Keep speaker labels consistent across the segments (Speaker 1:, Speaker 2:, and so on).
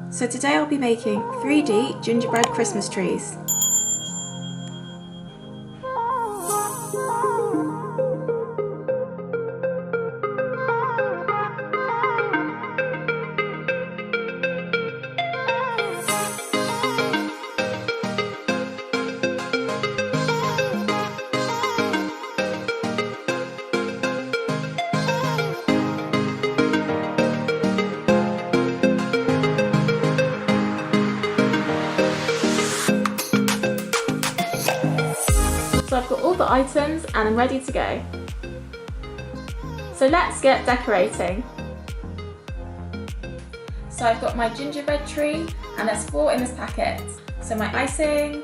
Speaker 1: So today I'll be making 3D gingerbread Christmas trees.
Speaker 2: So I've got all the items and I'm ready to go. So let's get decorating. So I've got my gingerbread tree and there's 4 in this packet. So my icing,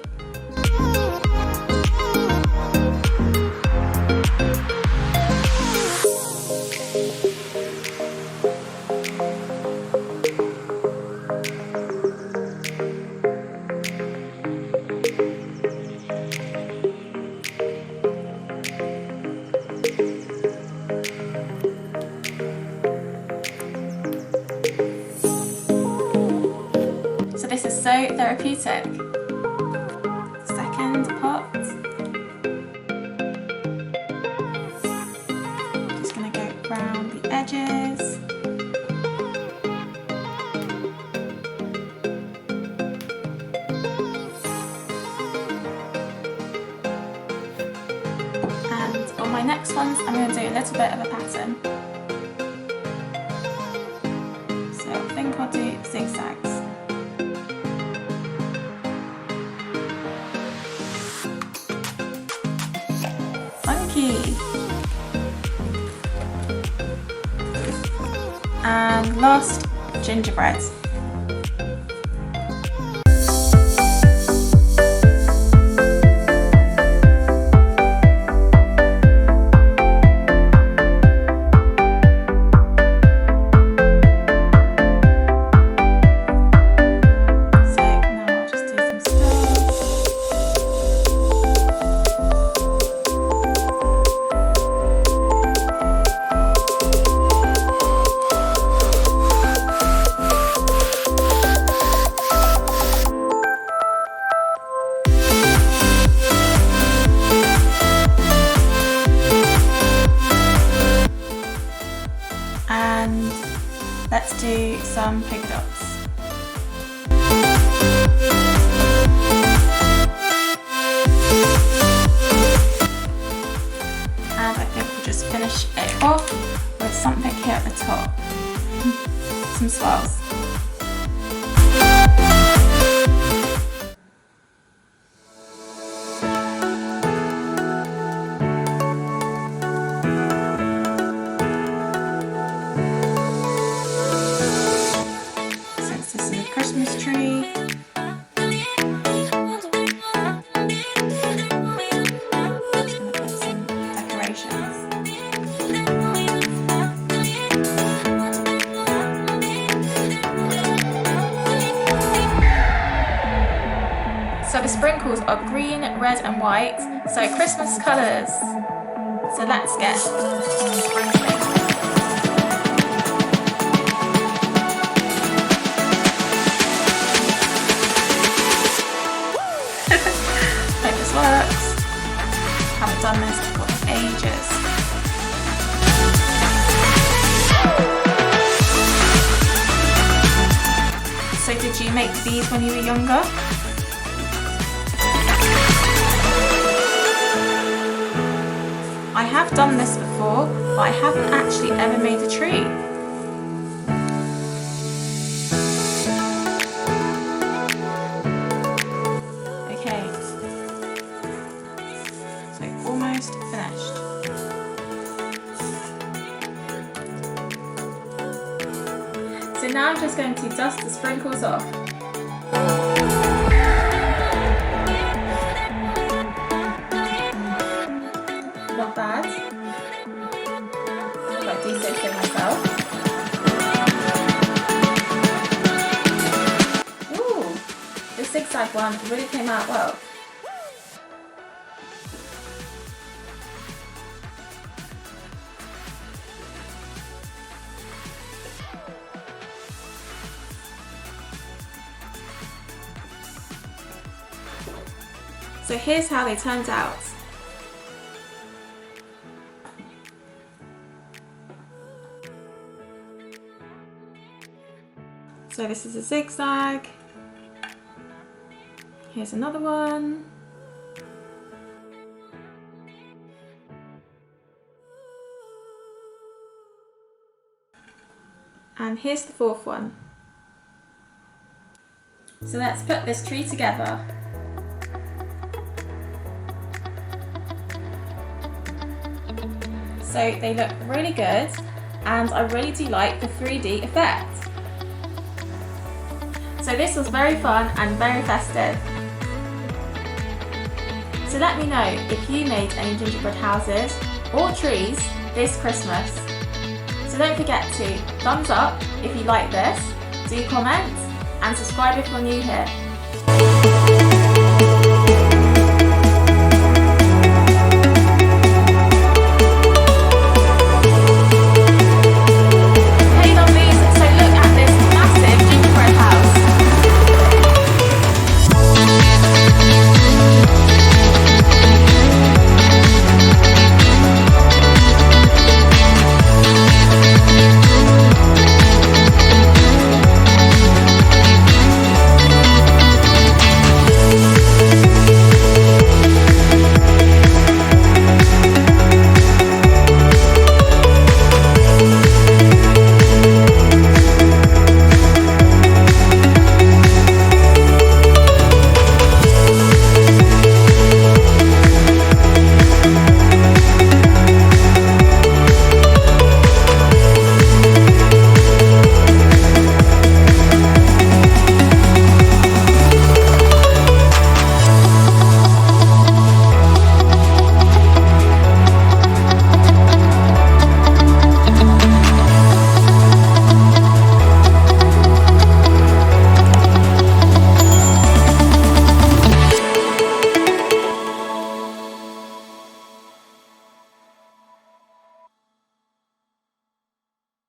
Speaker 2: this is so therapeutic. Second pot. Just going to go around the edges. And on my next ones, I'm going to do a little bit of a pattern. So I think I'll do zigzags. And last, gingerbread. And let's do some polka dots. And I think we'll just finish it off with something here at the top. Some swirls. Christmas tree. Just going to put some decorations. So the sprinkles are green, red and white, so Christmas colours. So let's get sprinkling. Hope this works. Haven't done this for ages. So did you make these when you were younger? I have done this before, but I haven't actually ever made a tree. Okay, so almost finished. So now I'm just going to dust the sprinkles off. Not bad, if I do say so myself. Ooh, the zigzag one really came out well. So here's how they turned out. So this is a zigzag. Here's another one. And here's the fourth one. So let's put this tree together. So they look really good, and I really do like the 3D effect. So this was very fun and very festive. So let me know if you made any gingerbread houses or trees this Christmas. So don't forget to thumbs up if you like this, do comment and subscribe if you're new here.